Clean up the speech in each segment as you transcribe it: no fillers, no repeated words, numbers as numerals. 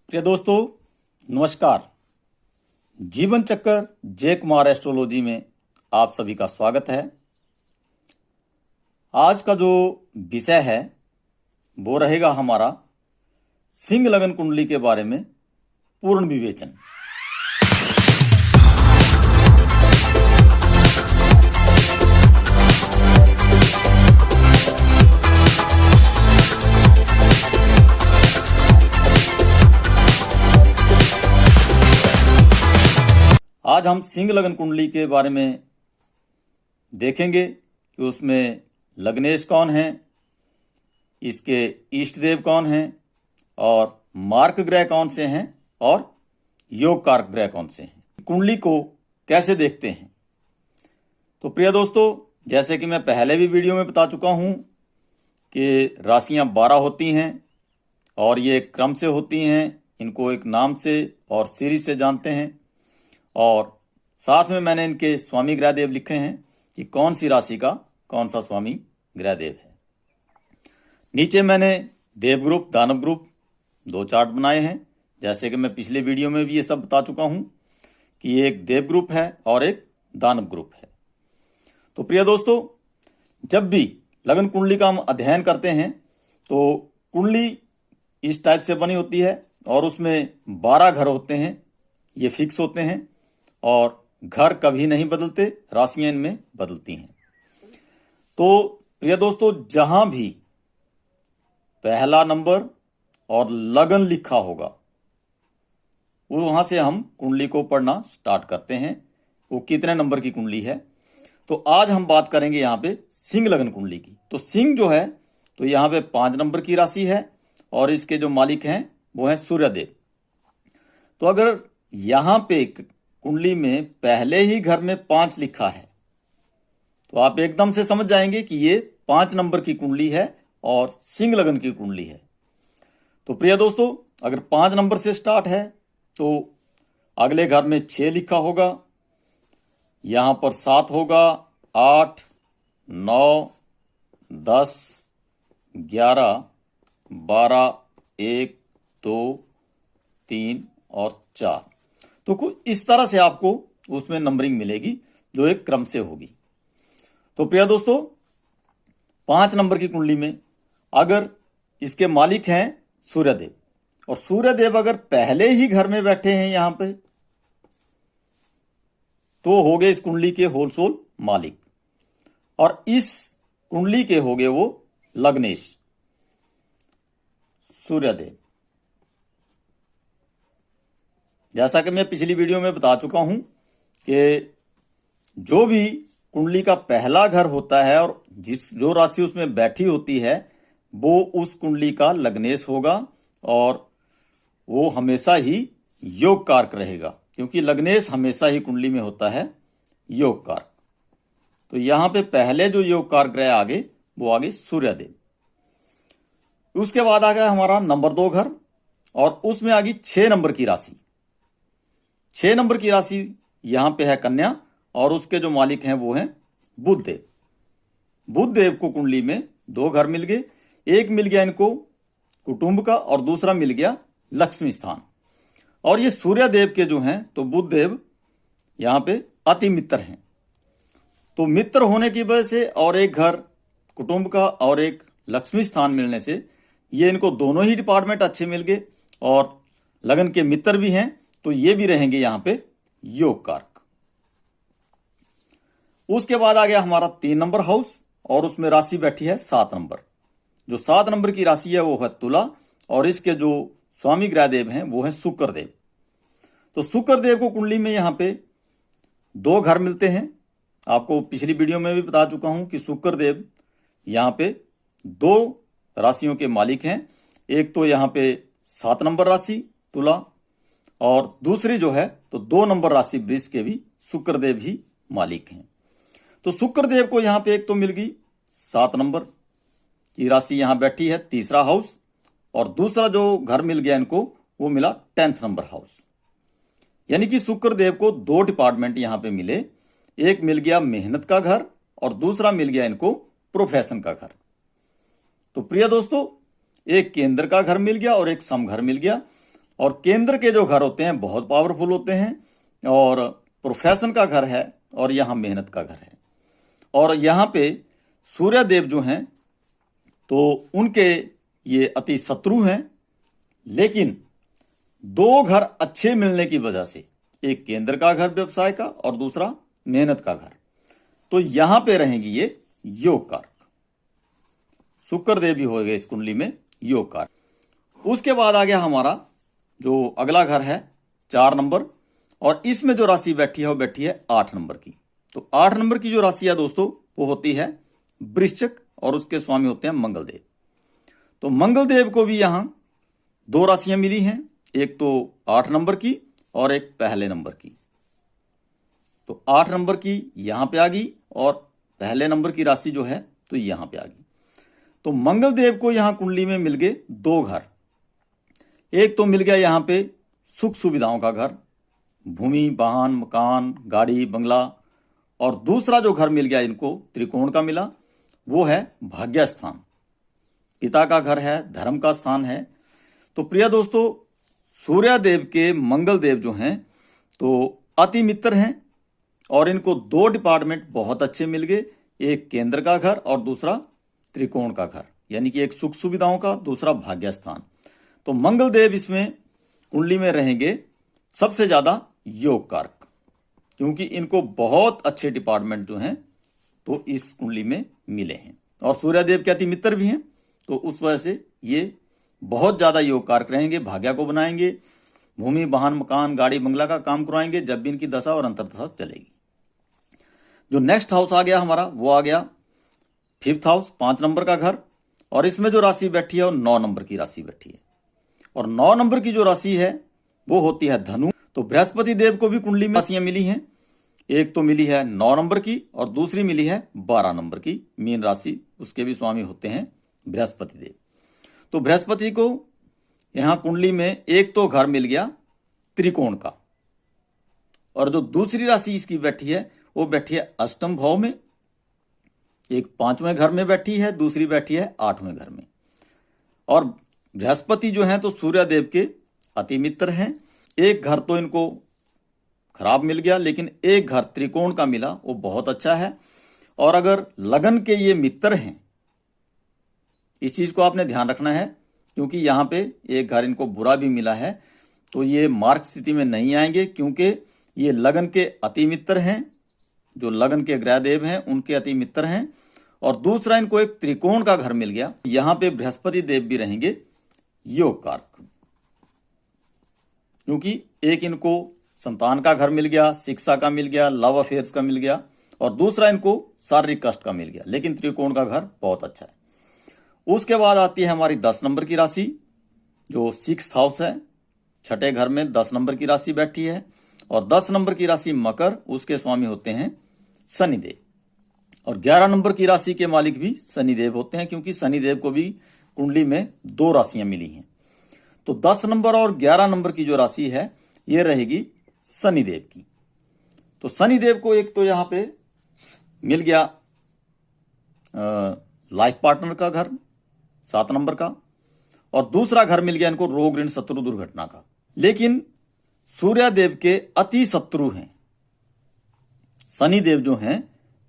प्रिय दोस्तों, नमस्कार। जीवन चक्कर जय कुमार एस्ट्रोलॉजी में आप सभी का स्वागत है। आज का जो विषय है वो रहेगा हमारा सिंह लगन कुंडली के बारे में पूर्ण विवेचन। आज हम सिंह लगन कुंडली के बारे में देखेंगे कि उसमें लग्नेश कौन है, इसके इष्ट देव कौन हैं और मार्क ग्रह कौन से हैं और योग कारक ग्रह कौन से हैं। कुंडली को कैसे देखते हैं। तो प्रिय दोस्तों, जैसे कि मैं पहले भी वीडियो में बता चुका हूं कि राशियां 12 होती हैं और ये क्रम से होती हैं। इनको एक नाम से और सीरीज से जानते हैं और साथ में मैंने इनके स्वामी ग्रह देव लिखे हैं कि कौन सी राशि का कौन सा स्वामी ग्रह देव है। नीचे मैंने देव ग्रुप दानव ग्रुप 2 चार्ट बनाए हैं, जैसे कि मैं पिछले वीडियो में भी ये सब बता चुका हूं कि एक देव ग्रुप है और एक दानव ग्रुप है। तो प्रिय दोस्तों, जब भी लगन कुंडली का हम अध्ययन करते हैं तो कुंडली इस टाइप से बनी होती है और उसमें 12 घर होते हैं, ये फिक्स होते हैं और घर कभी नहीं बदलते, राशियां इनमें बदलती हैं। तो प्रिय दोस्तों, जहां भी पहला नंबर और लगन लिखा होगा वो वहां से हम कुंडली को पढ़ना स्टार्ट करते हैं, वो कितने नंबर की कुंडली है। तो आज हम बात करेंगे यहाँ पे सिंह लगन कुंडली की। तो सिंह जो है तो यहाँ पे 5 नंबर की राशि है और इसके जो मालिक हैं वो है सूर्यदेव। तो अगर यहाँ पे कुंडली में पहले ही घर में 5 लिखा है तो आप एकदम से समझ जाएंगे कि ये 5 नंबर की कुंडली है और सिंह लगन की कुंडली है। तो प्रिय दोस्तों, अगर 5 नंबर से स्टार्ट है तो अगले घर में 6 लिखा होगा, यहां पर 7 होगा, 8, 9, 10, 11, 12, 1, 2, 3 और 4। तो कुछ इस तरह से आपको उसमें नंबरिंग मिलेगी जो एक क्रम से होगी। तो प्रिय दोस्तों, 5 नंबर की कुंडली में अगर इसके मालिक हैं सूर्यदेव और सूर्यदेव अगर पहले ही घर में बैठे हैं यहां पे तो हो गए इस कुंडली के होलसोल मालिक और इस कुंडली के हो गए वो लग्नेश सूर्यदेव। जैसा कि मैं पिछली वीडियो में बता चुका हूं कि जो भी कुंडली का पहला घर होता है और जो राशि उसमें बैठी होती है वो उस कुंडली का लग्नेश होगा और वो हमेशा ही योग कारक रहेगा, क्योंकि लग्नेश हमेशा ही कुंडली में होता है योग कारक। तो यहां पे पहले जो योग कारक ग्रह आगे वो आगे सूर्यदेव। उसके बाद आ गया हमारा नंबर 2 घर और उसमें आ गई 6 नंबर की राशि। 6 नंबर की राशि यहां पे है कन्या और उसके जो मालिक हैं वो हैं बुध देव। बुध देव को कुंडली में 2 घर मिल गए, एक मिल गया इनको कुटुंब का और दूसरा मिल गया लक्ष्मी स्थान। और ये सूर्य देव के जो हैं तो बुध देव यहां पे अति मित्र हैं। तो मित्र होने की वजह से और एक घर कुटुंब का और एक लक्ष्मी स्थान मिलने से ये इनको दोनों ही डिपार्टमेंट अच्छे मिल गए और लगन के मित्र भी हैं, तो ये भी रहेंगे यहां पे योग कारक। उसके बाद आ गया हमारा 3 नंबर हाउस और उसमें राशि बैठी है 7 नंबर। जो 7 नंबर की राशि है वो है तुला और इसके जो स्वामी ग्रह देव हैं वो है शुक्र देव। तो शुक्र देव को कुंडली में यहां पे 2 घर मिलते हैं। आपको पिछली वीडियो में भी बता चुका हूं कि शुक्र देव यहां पे 2 राशियों के मालिक हैं। एक तो यहां पे 7 नंबर राशि तुला और दूसरी जो है तो 2 नंबर राशि वृष के भी शुक्रदेव ही मालिक हैं। तो शुक्रदेव को यहां पे एक तो मिल गई 7 नंबर की राशि यहां बैठी है, तीसरा हाउस, और दूसरा जो घर मिल गया इनको वो मिला 10th नंबर हाउस। यानी कि शुक्रदेव को 2 डिपार्टमेंट यहां पे मिले, एक मिल गया मेहनत का घर और दूसरा मिल गया इनको प्रोफेशन का घर। तो प्रिय दोस्तों, एक केंद्र का घर मिल गया और एक सम घर मिल गया। और केंद्र के जो घर होते हैं बहुत पावरफुल होते हैं, और प्रोफेशन का घर है, और यहाँ मेहनत का घर है। और यहाँ पे सूर्य देव जो हैं तो उनके ये अति शत्रु हैं, लेकिन दो घर अच्छे मिलने की वजह से, एक केंद्र का घर व्यवसाय का और दूसरा मेहनत का घर, तो यहां पे रहेंगी ये योग कारक। शुक्र देव भी हो गए इस कुंडली में योग कारक। उसके बाद आ गया हमारा जो अगला घर है 4 नंबर, और इसमें जो राशि बैठी है वो बैठी है 8 नंबर की। तो 8 नंबर की जो राशि है दोस्तों वो होती है वृश्चिक, और उसके स्वामी होते हैं मंगल देव। तो मंगल देव को भी यहां 2 राशियां मिली हैं, एक तो 8 नंबर की और एक पहले नंबर की। तो 8 नंबर की यहां पे आ गई और पहले नंबर की राशि जो है तो यहां पे आ गई। तो मंगल देव को यहां कुंडली में मिल गए 2 घर। एक तो मिल गया यहां पे सुख सुविधाओं का घर, भूमि, वाहन, मकान, गाड़ी, बंगला, और दूसरा जो घर मिल गया इनको त्रिकोण का मिला, वो है भाग्य स्थान, पिता का घर है, धर्म का स्थान है। तो प्रिय दोस्तों, सूर्य देव के मंगल देव जो हैं तो अति मित्र हैं, और इनको 2 डिपार्टमेंट बहुत अच्छे मिल गए, एक केंद्र का घर और दूसरा त्रिकोण का घर, यानी कि एक सुख सुविधाओं का, दूसरा भाग्य स्थान। तो मंगल देव इसमें कुंडली में रहेंगे सबसे ज्यादा योग कारक, क्योंकि इनको बहुत अच्छे डिपार्टमेंट जो हैं तो इस कुंडली में मिले हैं, और सूर्य देव के अति मित्र भी हैं, तो उस वजह से ये बहुत ज्यादा योग कारक रहेंगे, भाग्य को बनाएंगे, भूमि, वाहन, मकान, गाड़ी, बंगला का काम करवाएंगे जब भी इनकी दशा और अंतर्दशा चलेगी। जो नेक्स्ट हाउस आ गया हमारा वो आ गया 5th हाउस, 5 नंबर का घर, और इसमें जो राशि बैठी है वो 9 नंबर की राशि बैठी है, और 9 नंबर की जो राशि है वो होती है धनु। तो बृहस्पति देव को भी कुंडली में राशियां मिली हैं, एक तो मिली है 9 नंबर की और दूसरी मिली है 12 नंबर की मीन राशि, उसके भी स्वामी होते हैं बृहस्पति देव। तो बृहस्पति को यहां कुंडली में एक तो घर मिल गया त्रिकोण का, और जो दूसरी राशि इसकी बैठी है वो बैठी है अष्टम भाव में, एक 5वें घर में बैठी है, दूसरी बैठी है 8वें घर में। और बृहस्पति जो है तो सूर्य देव के अति मित्र हैं, एक घर तो इनको खराब मिल गया, लेकिन एक घर त्रिकोण का मिला वो बहुत अच्छा है। और अगर लगन के ये मित्र हैं, इस चीज को आपने ध्यान रखना है, क्योंकि यहां पे एक घर इनको बुरा भी मिला है, तो ये मार्ग स्थिति में नहीं आएंगे, क्योंकि ये लगन के अति मित्र हैं, जो लगन के ग्रह देव हैं उनके अति मित्र हैं। और दूसरा इनको एक त्रिकोण का घर मिल गया, यहां पे बृहस्पति देव भी रहेंगे योग कारक, क्योंकि एक इनको संतान का घर मिल गया, शिक्षा का मिल गया, लव अफेयर्स का मिल गया, और दूसरा इनको शारीरिक कष्ट का मिल गया, लेकिन त्रिकोण का घर बहुत अच्छा है। उसके बाद आती है हमारी 10 नंबर की राशि, जो 6th हाउस है, 6ठे घर में 10 नंबर की राशि बैठी है, और 10 नंबर की राशि मकर, उसके स्वामी होते हैं शनिदेव, और 11 नंबर की राशि के मालिक भी शनिदेव होते हैं, क्योंकि शनिदेव को भी कुंडली में 2 राशियां मिली हैं। तो 10 नंबर और 11 नंबर की जो राशि है ये रहेगी शनिदेव की। तो शनिदेव को एक तो यहां पे मिल गया लाइफ पार्टनर का घर 7 नंबर का, और दूसरा घर मिल गया इनको रोग, ऋण, शत्रु, दुर्घटना का। लेकिन सूर्य देव के अति शत्रु हैं शनिदेव जो हैं,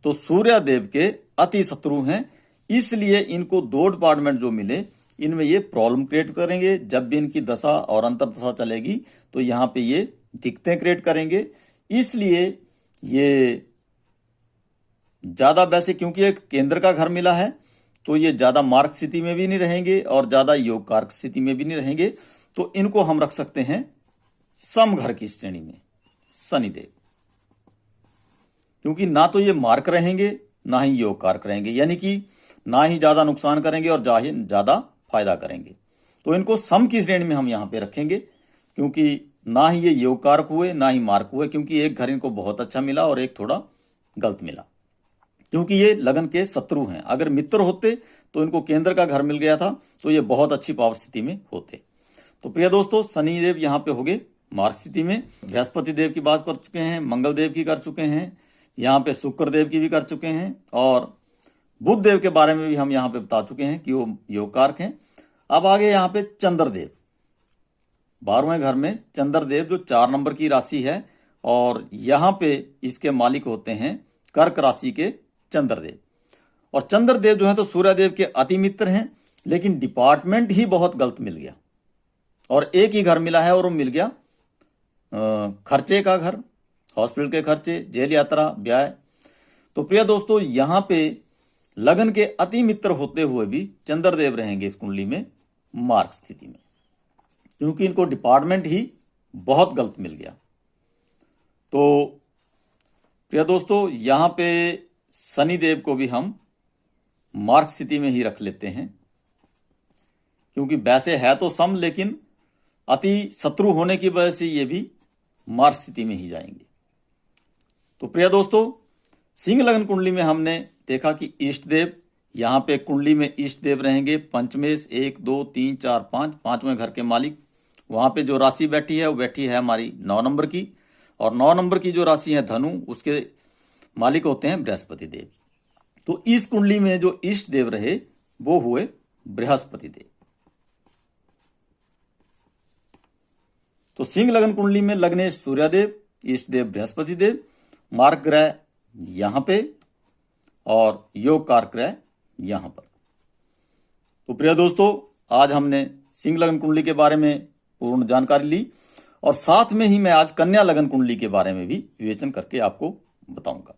तो सूर्य देव के अति शत्रु हैं, इसलिए इनको 2 डिपार्टमेंट जो मिले इनमें ये प्रॉब्लम क्रिएट करेंगे। जब भी इनकी दशा और अंतर्दशा चलेगी तो यहां पे ये दिक्कतें क्रिएट करेंगे, इसलिए ये ज्यादा, वैसे क्योंकि एक केंद्र का घर मिला है तो ये ज्यादा मार्ग स्थिति में भी नहीं रहेंगे और ज्यादा योग कारक स्थिति में भी नहीं रहेंगे, तो इनको हम रख सकते हैं सम घर की श्रेणी में शनिदेव, क्योंकि ना तो ये मार्क रहेंगे ना ही योग कारक रहेंगे, यानी कि ना ही ज्यादा नुकसान करेंगे और ज्यादा फायदा करेंगे। तो इनको सम की श्रेणी में हम यहां पे रखेंगे, क्योंकि ना ही ये योग कारक हुए ना ही मार्क हुए, क्योंकि एक घर इनको बहुत अच्छा मिला और एक थोड़ा गलत मिला, क्योंकि ये लगन के शत्रु हैं। अगर मित्र होते तो इनको केंद्र का घर मिल गया था तो ये बहुत अच्छी पावर स्थिति में होते। तो प्रिय दोस्तों, शनिदेव यहाँ पे हो गए मार्ग स्थिति में, बृहस्पति देव की बात कर चुके हैं, मंगल देव की कर चुके हैं, यहाँ पे शुक्र देव की भी कर चुके हैं, और बुध देव के बारे में भी हम यहाँ पे बता चुके हैं कि वो योग कारक हैं। अब आगे यहाँ पे चंद्रदेव, 12वें घर में चंद्रदेव जो 4 नंबर की राशि है, और यहां पे इसके मालिक होते हैं कर्क राशि के चंद्रदेव। और चंद्रदेव जो है तो सूर्यदेव के अति मित्र हैं, लेकिन डिपार्टमेंट ही बहुत गलत मिल गया, और एक ही घर मिला है और वो मिल गया खर्चे का घर, हॉस्पिटल के खर्चे, जेल यात्रा, ब्याह। तो प्रिय दोस्तों, यहां पे लगन के अति मित्र होते हुए भी चंद्रदेव रहेंगे इस कुंडली में मार्ग स्थिति में, क्योंकि इनको डिपार्टमेंट ही बहुत गलत मिल गया। तो प्रिय दोस्तों, यहां पे शनिदेव को भी हम मार्ग स्थिति में ही रख लेते हैं, क्योंकि वैसे है तो सम, लेकिन अति शत्रु होने की वजह से ये भी मार्ग स्थिति में ही जाएंगे। तो प्रिय दोस्तों, सिंह लगन कुंडली में हमने देखा कि इष्ट देव, यहां पे कुंडली में इष्ट देव रहेंगे पंचमेश, 1 2 3 4 5, 5वें घर के मालिक। वहां पे जो राशि बैठी है वो बैठी है हमारी 9 नंबर की, और 9 नंबर की जो राशि है धनु, उसके मालिक होते हैं बृहस्पति देव। तो इस कुंडली में जो इष्ट देव रहे वो हुए बृहस्पति देव। तो सिंह लगन कुंडली में लग्नेश सूर्यदेव, इष्ट देव बृहस्पति देव, मार्ग ग्रह यहां पे और योग कारक ग्रह यहां पर। तो प्रिय दोस्तों, आज हमने सिंह लगन कुंडली के बारे में पूर्ण जानकारी ली, और साथ में ही मैं आज कन्या लगन कुंडली के बारे में भी विवेचन करके आपको बताऊंगा।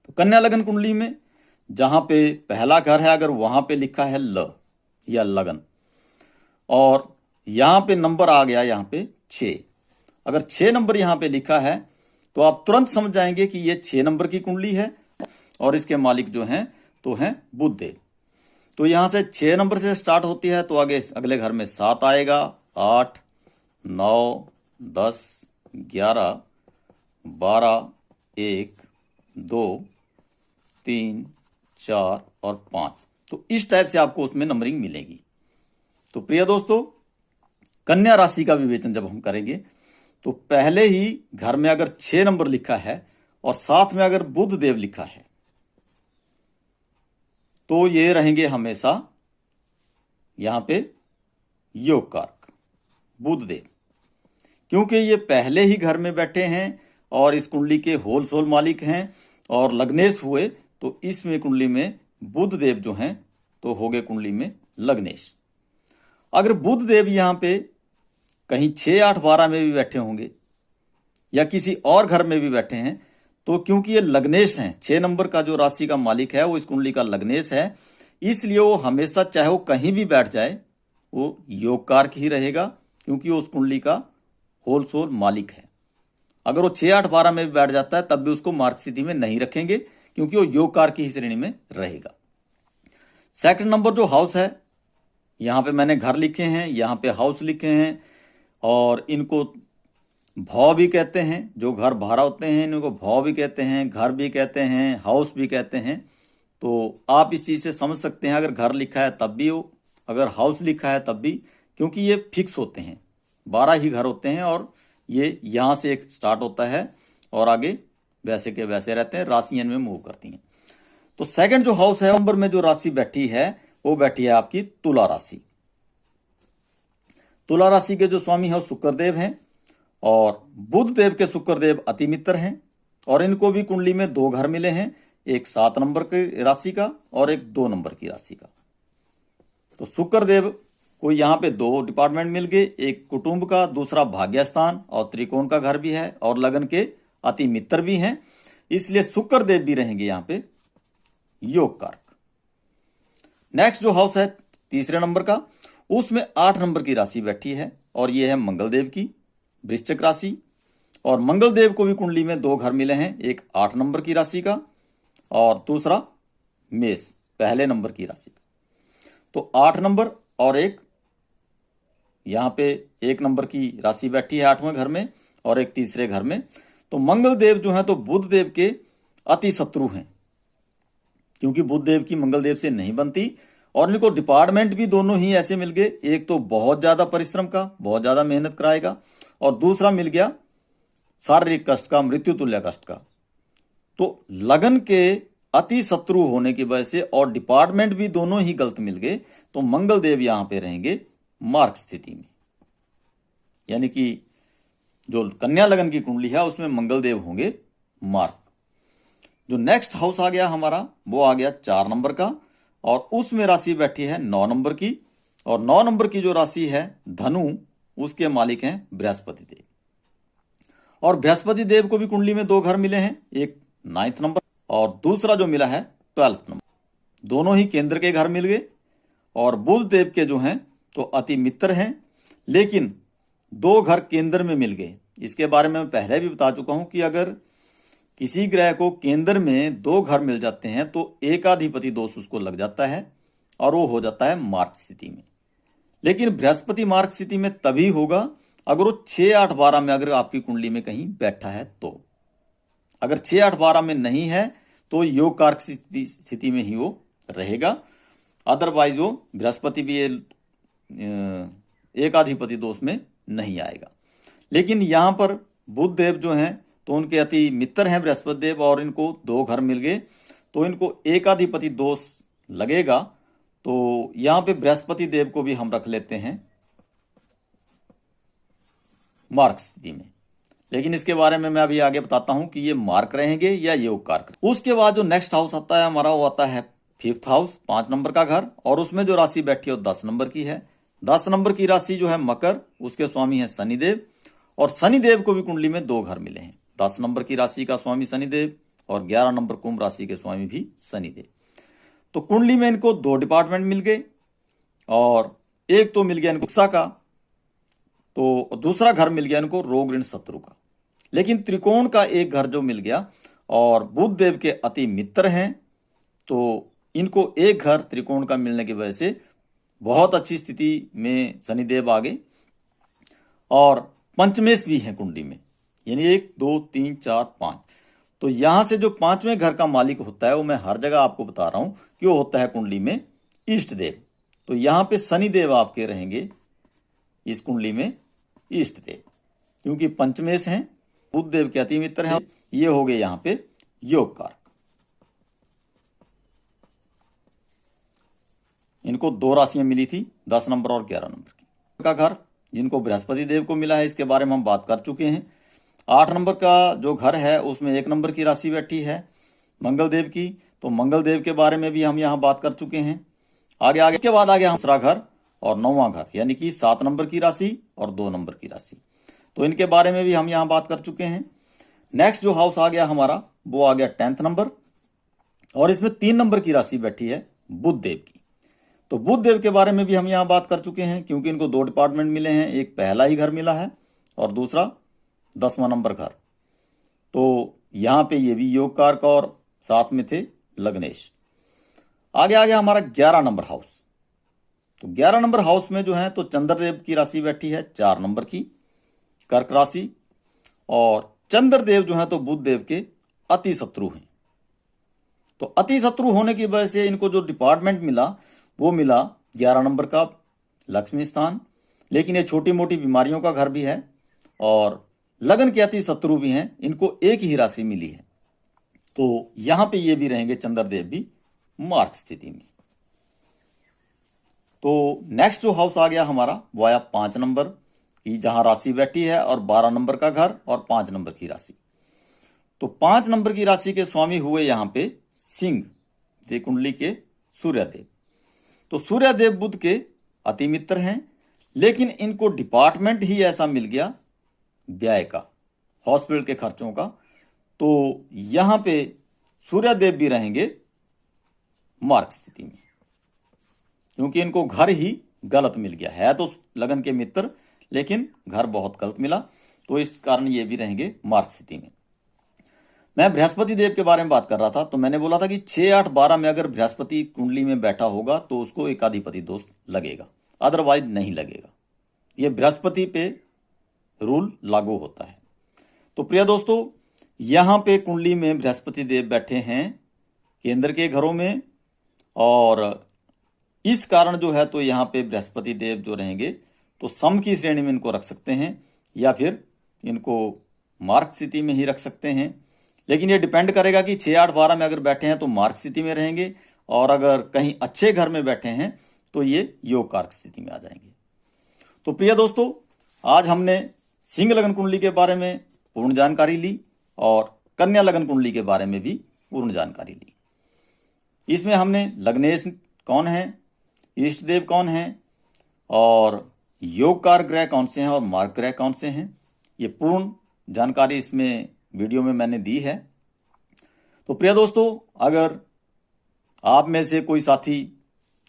तो कन्या लगन कुंडली में जहां पे पहला घर है, अगर वहां पे लिखा है ल या लगन, और यहां पे नंबर आ गया यहां पे 6, अगर 6 नंबर यहां पे लिखा है तो आप तुरंत समझ जाएंगे कि ये 6 नंबर की कुंडली है, और इसके मालिक जो हैं तो हैं बुध देव। तो यहां से 6 नंबर से स्टार्ट होती है, तो आगे अगले घर में 7 आएगा, 8 9 10 11 12 1 2 3 4 और 5। तो इस टाइप से आपको उसमें नंबरिंग मिलेगी। तो प्रिय दोस्तों, कन्या राशि का विवेचन जब हम करेंगे तो पहले ही घर में अगर 6 नंबर लिखा है और साथ में अगर बुध देव लिखा है, तो ये रहेंगे हमेशा यहां पे योग कारक बुध देव, क्योंकि ये पहले ही घर में बैठे हैं और इस कुंडली के होल सोल मालिक हैं और लग्नेश हुए, तो इसमें कुंडली में बुध देव जो हैं तो हो गए कुंडली में लग्नेश। अगर बुध देव यहां पे कहीं 6 8 12 में भी बैठे होंगे या किसी और घर में भी बैठे हैं, तो क्योंकि ये लग्नेश हैं, 6 नंबर का जो राशि का मालिक है वो इस कुंडली का लग्नेश है, इसलिए वो हमेशा चाहे वो कहीं भी बैठ जाए वो योग कारक ही रहेगा, क्योंकि वो उस कुंडली का होल सोल मालिक है। अगर वो 6 8 12 में भी बैठ जाता है तब भी उसको मार्ग स्थिति में नहीं रखेंगे, क्योंकि वो योग कारक की ही श्रेणी में रहेगा। सेकंड नंबर जो हाउस है, यहां पे मैंने घर लिखे हैं, यहां पे हाउस लिखे हैं, और इनको भव भी कहते हैं। जो घर भाड़ा होते हैं इनको भव भी कहते हैं, घर भी कहते हैं, हाउस भी कहते हैं। तो आप इस चीज से समझ सकते हैं, अगर घर लिखा है तब भी हो, अगर हाउस लिखा है तब भी, क्योंकि ये फिक्स होते हैं, 12 ही घर होते हैं, और ये यहां से एक स्टार्ट होता है और आगे वैसे के वैसे रहते हैं, राशियां में मूव करती हैं। तो सेकंड जो हाउस है, नंबर में जो राशि बैठी है वो बैठी है आपकी तुला राशि। तुला राशि के जो स्वामी है शुक्रदेव हैं, और बुध देव के शुक्रदेव अति मित्र हैं, और इनको भी कुंडली में 2 घर मिले हैं, एक 7 नंबर की राशि का और एक 2 नंबर की राशि का। तो शुक्रदेव को यहाँ पे 2 डिपार्टमेंट मिल गए, एक कुटुंब का, दूसरा भाग्य स्थान और त्रिकोण का घर भी है, और लगन के अति मित्र भी हैं, इसलिए शुक्रदेव भी रहेंगे यहाँ पे योग कारक। नेक्स्ट जो हाउस है तीसरे नंबर का, उसमें 8 नंबर की राशि बैठी है, और ये है मंगलदेव की वृश्चिक राशि, और मंगलदेव को भी कुंडली में 2 घर मिले हैं, एक 8 नंबर की राशि का और दूसरा मेष पहले नंबर की राशि का। तो 8 नंबर और एक यहां पे 1 नंबर की राशि बैठी है 8वें घर में और एक तीसरे घर में। तो मंगलदेव जो है तो बुध देव के अति शत्रु हैं, क्योंकि बुध देव की मंगलदेव से नहीं बनती, और इनको डिपार्टमेंट भी दोनों ही ऐसे मिल गए, एक तो बहुत ज्यादा परिश्रम का, बहुत ज्यादा मेहनत कराएगा, और दूसरा मिल गया शारीरिक कष्ट का, मृत्यु तुल्य कष्ट का। तो लगन के अति शत्रु होने की वजह से और डिपार्टमेंट भी दोनों ही गलत मिल गए, तो मंगल देव यहां पे रहेंगे मार्ग स्थिति में। यानी कि जो कन्या लगन की कुंडली है उसमें मंगल देव होंगे मार्क। जो नेक्स्ट हाउस आ गया हमारा वो आ गया 4 नंबर का, और उसमें राशि बैठी है 9 नंबर की, और 9 नंबर की जो राशि है धनु, उसके मालिक हैं बृहस्पति देव। और बृहस्पति देव को भी कुंडली में 2 घर मिले हैं, एक 9th नंबर और दूसरा जो मिला है 12th नंबर। दोनों ही केंद्र के घर मिल गए। और बुध देव के जो हैं तो अति मित्र हैं, लेकिन 2 घर केंद्र में मिल गए। इसके बारे में मैं पहले भी बता चुका हूं कि अगर किसी ग्रह को केंद्र में 2 घर मिल जाते हैं तो एकाधिपति दोष उसको लग जाता है और वो हो जाता है मार्क स्थिति में। लेकिन बृहस्पति मार्क स्थिति में तभी होगा अगर वो 6, 8, 12 में अगर आपकी कुंडली में कहीं बैठा है तो। अगर 6, 8, 12 में नहीं है तो योग कारक स्थिति में ही वो रहेगा। अदरवाइज वो बृहस्पति भी एकाधिपति दोष में नहीं आएगा। लेकिन यहां पर बुध देव जो हैं तो उनके अति मित्र हैं बृहस्पति देव, और इनको 2 घर मिल गए तो इनको एकाधिपति दोष लगेगा। तो यहां पे बृहस्पति देव को भी हम रख लेते हैं मार्क स्थिति में। लेकिन इसके बारे में मैं अभी आगे बताता हूं कि ये मार्क रहेंगे या योग कारक। उसके बाद जो नेक्स्ट हाउस आता है हमारा वो आता है 5th हाउस, 5 नंबर का घर, और उसमें जो राशि बैठी है वो 10 नंबर की है। 10 नंबर की राशि जो है मकर, उसके स्वामी है शनिदेव, और शनिदेव को भी कुंडली में 2 घर मिले हैं। 10 नंबर की राशि का स्वामी शनिदेव और 11 नंबर कुंभ राशि के स्वामी भी शनिदेव। तो कुंडली में इनको 2 डिपार्टमेंट मिल गए, और एक तो मिल गया इनको शिक्षा का, तो दूसरा घर मिल गया इनको रोग ऋण शत्रु का। लेकिन त्रिकोण का एक घर जो मिल गया, और बुध देव के अति मित्र हैं तो इनको एक घर त्रिकोण का मिलने की वजह से बहुत अच्छी स्थिति में शनिदेव आ गए। और पंचमेश भी है कुंडली में, यानी 1, 2, 3, 4, 5। तो यहां से जो 5वें घर का मालिक होता है वो मैं हर जगह आपको बता रहा हूं कि वो होता है कुंडली में इष्ट देव। तो यहां पे शनिदेव आपके रहेंगे इस कुंडली में इष्ट देव, क्योंकि पंचमेश हैं, बुध देव के अति मित्र हैं। ये हो गए यहां पे योग कारक। इनको 2 राशियां मिली थी, 10 नंबर और 11 नंबर की का घर, जिनको बृहस्पति देव को मिला है, इसके बारे में हम बात कर चुके हैं। 8 नंबर का जो घर है उसमें 1 नंबर की राशि बैठी है मंगल देव की, तो मंगल देव के बारे में भी हम यहाँ बात कर चुके हैं। आगे इसके बाद आ गया दूसरा घर और 9वां घर, यानी कि 7 नंबर की राशि और 2 नंबर की राशि, तो इनके बारे में भी हम यहाँ बात कर चुके हैं। नेक्स्ट जो हाउस आ गया हमारा वो आ गया 10th नंबर, और इसमें 3 नंबर की राशि बैठी है बुध देव की। तो बुध देव के बारे में भी हम यहाँ बात कर चुके हैं, क्योंकि इनको 2 डिपार्टमेंट मिले हैं, एक पहला ही घर मिला है और दूसरा 10वां नंबर घर। तो यहाँ पे ये भी योग कारक और साथ में थे लग्नेश। आगे आ गया हमारा 11 नंबर हाउस। तो 11 नंबर हाउस में जो है तो चंद्रदेव की राशि बैठी है 4 नंबर की कर्क राशि, और चंद्रदेव जो है तो बुध देव के अति शत्रु हैं। तो अति शत्रु होने की वजह से इनको जो डिपार्टमेंट मिला वो मिला 11 नंबर का लक्ष्मी स्थान, लेकिन ये छोटी मोटी बीमारियों का घर भी है और लगन के अति शत्रु भी हैं। इनको एक ही राशि मिली है, तो यहां पे ये भी रहेंगे चंद्रदेव भी मार्क स्थिति में। तो नेक्स्ट जो हाउस आ गया हमारा वो आया 5 नंबर की, जहां राशि बैठी है, और 12 नंबर का घर और 5 नंबर की राशि। तो 5 नंबर की राशि के स्वामी हुए यहां पे सिंह दे कुंडली के सूर्यदेव। तो सूर्यदेव बुध के अति मित्र हैं, लेकिन इनको डिपार्टमेंट ही ऐसा मिल गया व्यय का, हॉस्पिटल के खर्चों का। तो यहां पे सूर्यदेव भी रहेंगे मार्क स्थिति में, क्योंकि इनको घर ही गलत मिल गया है। तो लगन के मित्र, लेकिन घर बहुत गलत मिला, तो इस कारण ये भी रहेंगे मार्क स्थिति में। मैं बृहस्पति देव के बारे में बात कर रहा था, तो मैंने बोला था कि 6, 8, 12 में अगर बृहस्पति कुंडली में बैठा होगा तो उसको एकाधिपति दोष लगेगा, अदरवाइज नहीं लगेगा। ये बृहस्पति पे रूल लागू होता है। तो प्रिय दोस्तों, यहां पे कुंडली में बृहस्पति देव बैठे हैं केंद्र के घरों में, और इस कारण जो है तो यहां पे बृहस्पति देव जो रहेंगे तो सम की श्रेणी में इनको रख सकते हैं, या फिर इनको मार्क स्थिति में ही रख सकते हैं। लेकिन ये डिपेंड करेगा कि 6, 8, 12 में अगर बैठे हैं तो मार्क स्थिति में रहेंगे, और अगर कहीं अच्छे घर में बैठे हैं तो ये योग कारक स्थिति में आ जाएंगे। तो प्रिय दोस्तों, आज हमने सिंह लगन कुंडली के बारे में पूर्ण जानकारी ली और कन्या लगन कुंडली के बारे में भी पूर्ण जानकारी ली। इसमें हमने लग्नेश कौन है, इष्ट देव कौन है और योगकार ग्रह कौन से हैं और मार्ग ग्रह कौन से हैं, ये पूर्ण जानकारी इसमें वीडियो में मैंने दी है। तो प्रिय दोस्तों, अगर आप में से कोई साथी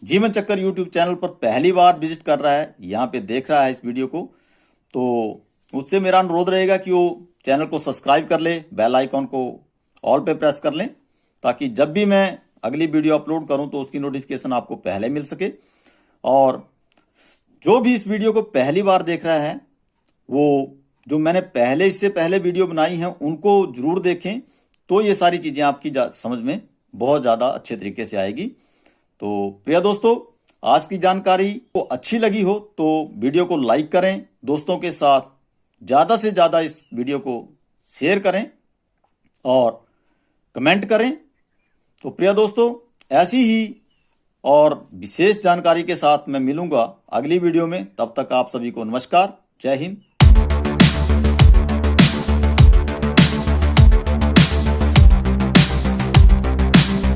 जीवन चक्कर यूट्यूब चैनल पर पहली बार विजिट कर रहा है, यहाँ पे देख रहा है इस वीडियो को, तो उससे मेरा अनुरोध रहेगा कि वो चैनल को सब्सक्राइब कर ले, बेल आइकॉन को ऑल पे प्रेस कर लें, ताकि जब भी मैं अगली वीडियो अपलोड करूं तो उसकी नोटिफिकेशन आपको पहले मिल सके। और जो भी इस वीडियो को पहली बार देख रहा है, वो जो मैंने इससे पहले वीडियो बनाई हैं उनको जरूर देखें, तो ये सारी चीजें आपकी समझ में बहुत ज्यादा अच्छे तरीके से आएगी। तो प्रिय दोस्तों, आज की जानकारी को अच्छी लगी हो तो वीडियो को लाइक करें, दोस्तों के साथ ज्यादा से ज्यादा इस वीडियो को शेयर करें और कमेंट करें। तो प्रिय दोस्तों, ऐसी ही और विशेष जानकारी के साथ मैं मिलूंगा अगली वीडियो में। तब तक आप सभी को नमस्कार, जय हिंद।